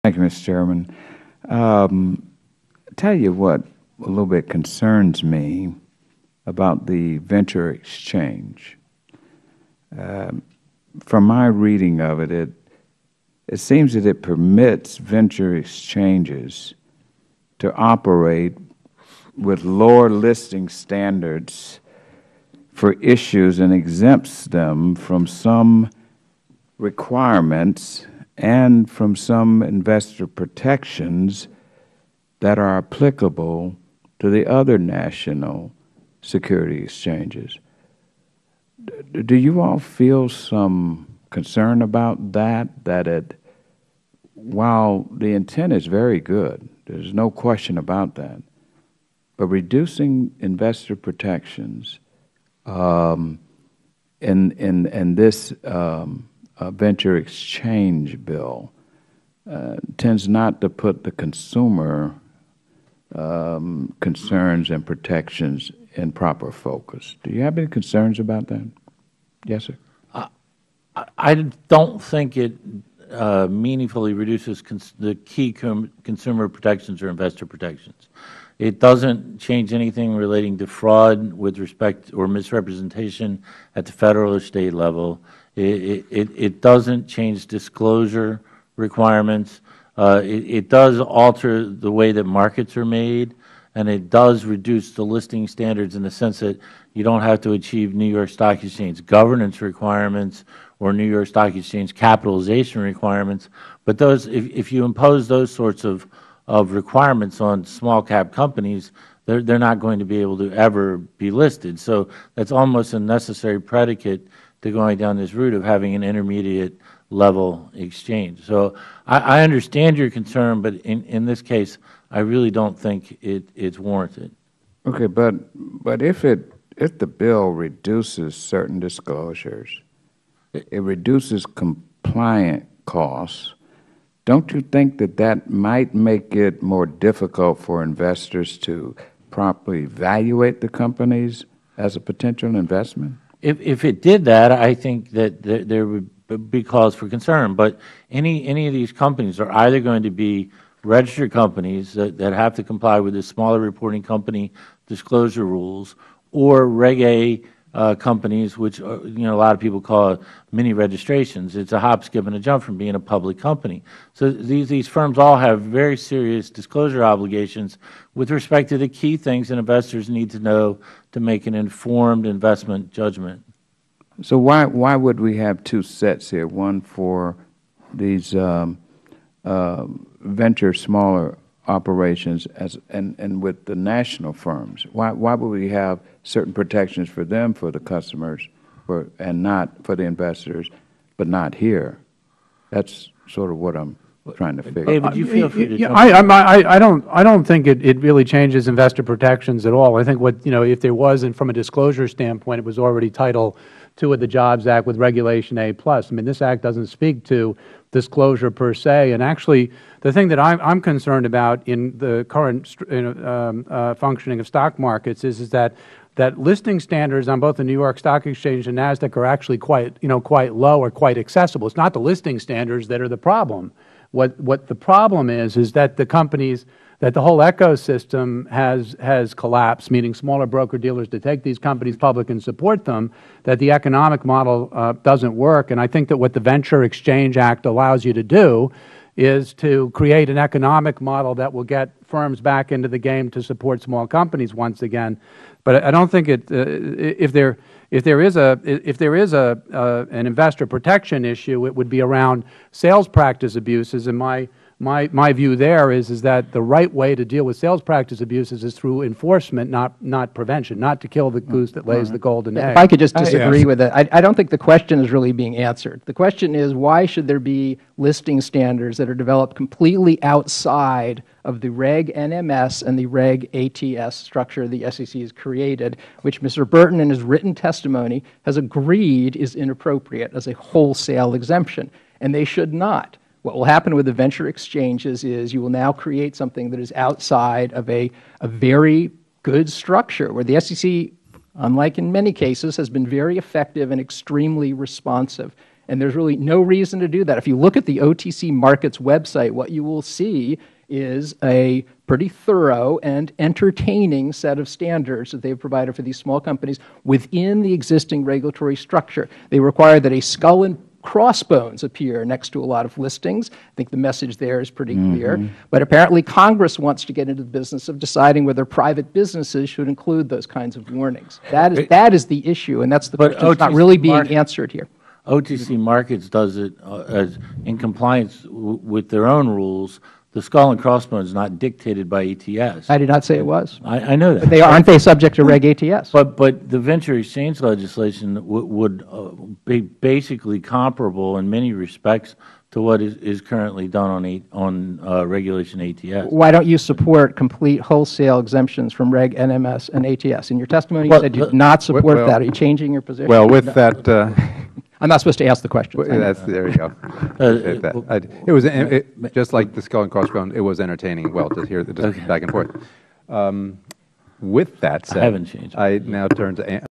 Thank you, Mr. Chairman. Tell you what a little bit concerns me about the venture exchange. From my reading of it, it seems that it permits venture exchanges to operate with lower listing standards for issues and exempts them from some requirements and from some investor protections that are applicable to the other national security exchanges. Do you all feel some concern about that, while the intent is very good, there's no question about that, but reducing investor protections in this venture exchange bill tends not to put the consumer concerns and protections in proper focus. Do you have any concerns about that? Yes, sir. I don't think it meaningfully reduces the key consumer protections or investor protections. It doesn't change anything relating to fraud with respect or misrepresentation at the Federal or State level. It doesn't change disclosure requirements. It does alter the way that markets are made, and it does reduce the listing standards in the sense that you don't have to achieve New York Stock Exchange governance requirements or New York Stock Exchange capitalization requirements. But those, if you impose those sorts of requirements on small cap companies, they're not going to be able to ever be listed. So that's almost a necessary predicate to going down this route of having an intermediate level exchange. So I understand your concern, but in this case, I really don't think it's warranted. Okay, but if the bill reduces certain disclosures, it reduces compliant costs, don't you think that might make it more difficult for investors to properly evaluate the companies as a potential investment? If it did that, I think that there would be cause for concern. But any of these companies are either going to be registered companies that have to comply with the smaller reporting company disclosure rules, or Reg A companies, which a lot of people call mini registrations. It's a hop, skip, and a jump from being a public company. So these firms all have very serious disclosure obligations with respect to the key things that investors need to know to make an informed investment judgment. So why would we have two sets here, one for these venture smaller operations and with the national firms? Why would we have certain protections for them, for the customers, and not for the investors, but not here? That's sort of what I'm trying to figure. David, you feel free to jump in. I don't think it really changes investor protections at all. I think if there was, and from a disclosure standpoint, it was already Title II of the Jobs Act with Regulation A+. I mean, this Act doesn't speak to disclosure per se. And actually, the thing that I'm concerned about in the current functioning of stock markets is that listing standards on both the New York Stock Exchange and NASDAQ are actually quite low or quite accessible. It's not the listing standards that are the problem. What the problem is that the companies, that the whole ecosystem has collapsed, meaning smaller broker-dealers to take these companies public and support them, that the economic model doesn't work. And I think that what the Venture Exchange Act allows you to do is to create an economic model that will get firms back into the game to support small companies once again. But I don't think if there is an investor protection issue, it would be around sales practice abuses. And my view there is that the right way to deal with sales practice abuses is through enforcement, not prevention, not to kill the goose that lays the golden egg. If I could just disagree with it, I don't think the question is really being answered. The question is, why should there be listing standards that are developed completely outside of the Reg NMS and the Reg ATS structure the SEC has created, which Mr. Burton in his written testimony has agreed is inappropriate as a wholesale exemption, and they should not. What will happen with the venture exchanges is you will now create something that is outside of a very good structure where the SEC, unlike in many cases, has been very effective and extremely responsive. And there's really no reason to do that. If you look at the OTC Markets website, what you will see is a pretty thorough and entertaining set of standards that they've provided for these small companies within the existing regulatory structure. They require that a skull and crossbones appear next to a lot of listings. I think the message there is pretty clear. But apparently Congress wants to get into the business of deciding whether private businesses should include those kinds of warnings. That is the issue, and that's the question that's not really being answered here. OTC Markets does it as in compliance with their own rules. The skull and crossbones is not dictated by ATS. I did not say it was. I know that. But aren't they subject to Reg ATS? But the venture exchange legislation would be basically comparable in many respects to what is currently done on Regulation ATS. Why don't you support complete wholesale exemptions from Reg NMS and ATS? In your testimony, you said you did not support that. Are you changing your position? Well, with that, I'm not supposed to ask the question. there you go. It was just like the skull and crossbone. It was entertaining. Well, to hear the back and forth. With that said, I haven't changed. I now turn to